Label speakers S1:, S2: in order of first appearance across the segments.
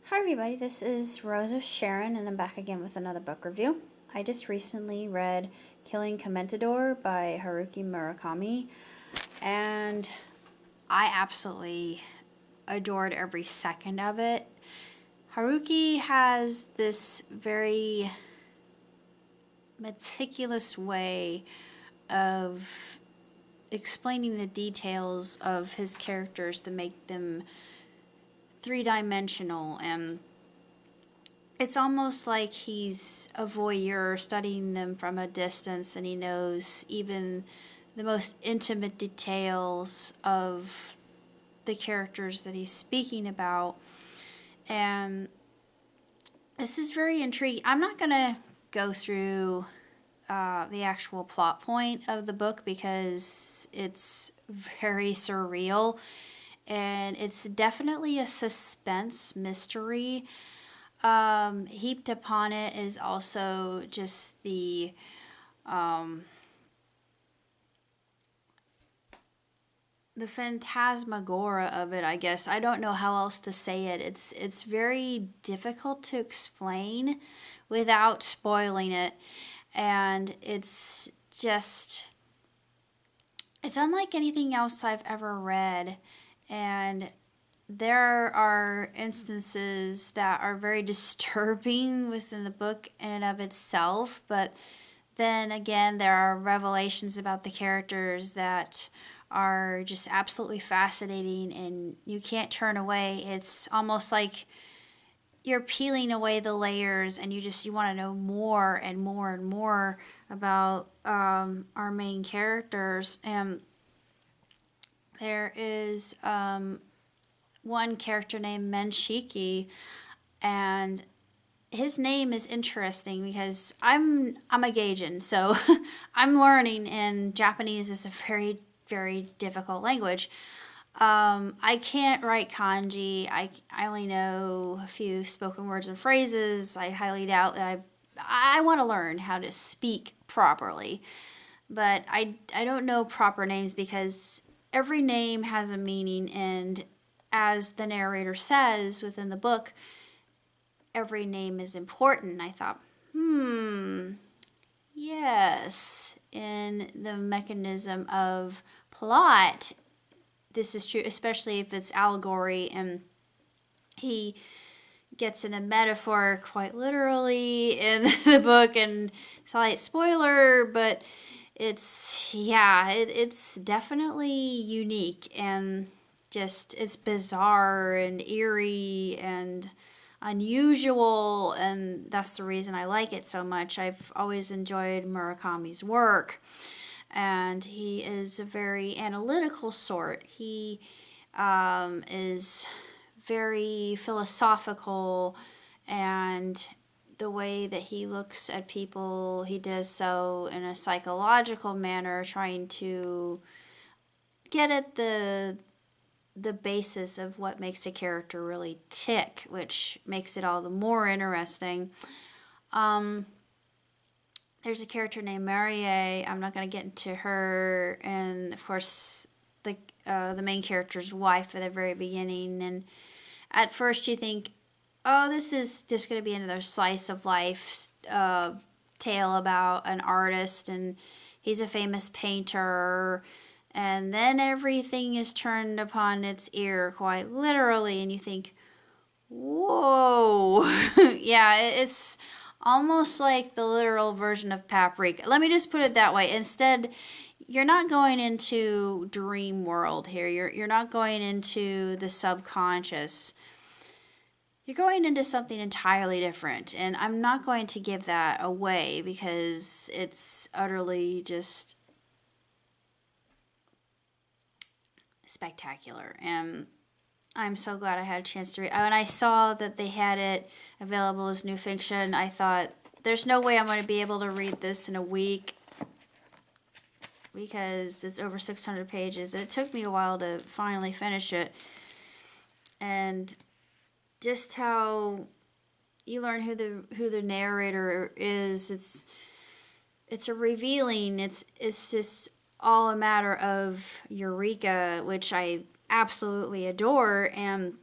S1: Hi everybody, this is Rose of Sharon and I'm back again with another book review. I just recently read Killing Commentadore by Haruki Murakami and I absolutely adored every second of it. Haruki has this very meticulous way of explaining the details of his characters to make them three-dimensional, and it's almost like he's a voyeur studying them from a distance, and he knows even the most intimate details of the characters that he's speaking about. And this is very intriguing. I'm not going to go through the actual plot point of the book because it's very surreal, and it's definitely a suspense mystery. Heaped upon it is also just the phantasmagoria of it, I guess. I don't know how else to say it. It's very difficult to explain without spoiling it, and it's unlike anything else I've ever read, and there are instances that are very disturbing within the book in and of itself, but then again, there are revelations about the characters that are just absolutely fascinating and you can't turn away. It's almost like you're peeling away the layers and you want to know more and more and more about our main characters. And there is one character named Menshiki, and his name is interesting because I'm a Gaijin, so I'm learning, and Japanese is a very, very difficult language. I can't write kanji. I only know a few spoken words and phrases. I highly doubt that I want to learn how to speak properly, but I don't know proper names because every name has a meaning, and as the narrator says within the book, every name is important. I thought, yes, in the mechanism of plot, this is true, especially if it's allegory, and he gets in a metaphor quite literally in the book, and slight spoiler, but it's definitely unique, and just it's bizarre and eerie and unusual, and that's the reason I like it so much. I've always enjoyed Murakami's work, and he is a very analytical sort. He is very philosophical, and the way that he looks at people, he does so in a psychological manner, trying to get at the basis of what makes a character really tick, which makes it all the more interesting. There's a character named Marie. I'm not going to get into her, and of course the main character's wife at the very beginning. And at first you think, oh, this is just going to be another slice of life tale about an artist, and he's a famous painter. And then everything is turned upon its ear, quite literally, and you think, whoa. Yeah, it's almost like the literal version of Paprika. Let me just put it that way. Instead, you're not going into dream world here. You're not going into the subconscious. You're going into something entirely different, and I'm not going to give that away because it's utterly just spectacular, and I'm so glad I had a chance to read. When I saw that they had it available as new fiction, I thought, there's no way I'm going to be able to read this in a week because it's over 600 pages. It took me a while to finally finish it, and just how you learn who the narrator is. It's a revealing. It's just all a matter of eureka, which I absolutely adore, and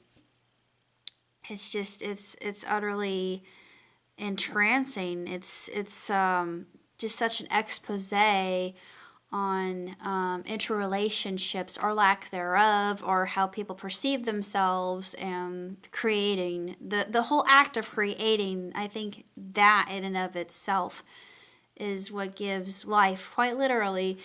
S1: it's utterly entrancing. It's just such an expose on interrelationships or lack thereof, or how people perceive themselves, and creating the whole act of creating. I think that in and of itself is what gives life, quite literally,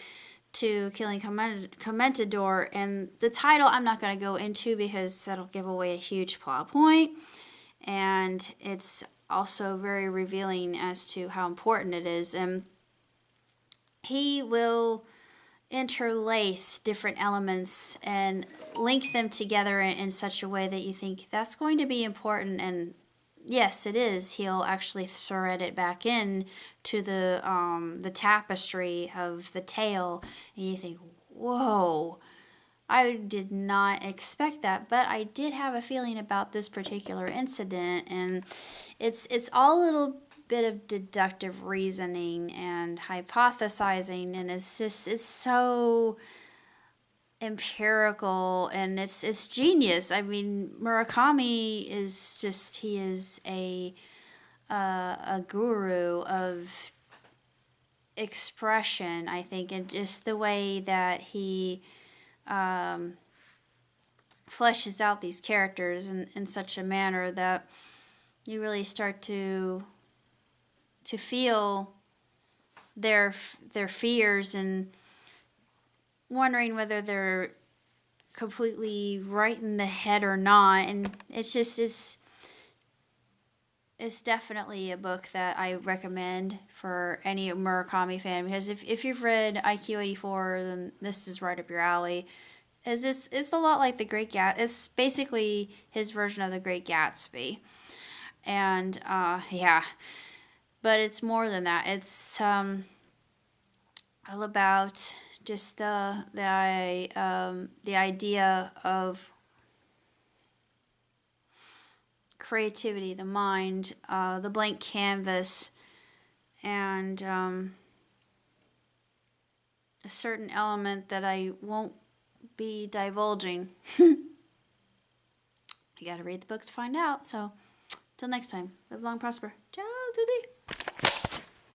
S1: to Killing Commentadore. And the title I'm not going to go into because that'll give away a huge plot point, and it's also very revealing as to how important it is. And he will interlace different elements and link them together in such a way that you think that's going to be important. And yes, it is. He'll actually thread it back in to the tapestry of the tale, and you think, whoa, I did not expect that. But I did have a feeling about this particular incident, and it's all a little bit of deductive reasoning and hypothesizing, and it's so empirical, and it's genius. I mean, Murakami is just, he is a guru of expression, I think, and just the way that he fleshes out these characters in such a manner that you really start to feel their fears, and wondering whether they're completely right in the head or not. And it's definitely a book that I recommend for any Murakami fan, because if you've read IQ84, then this is right up your alley. It's a lot like it's basically his version of The Great Gatsby. And yeah, but it's more than that. It's all about just the idea of creativity, the mind, the blank canvas, and a certain element that I won't be divulging. You gotta read the book to find out. So, till next time, live long, prosper. Ciao, tutti.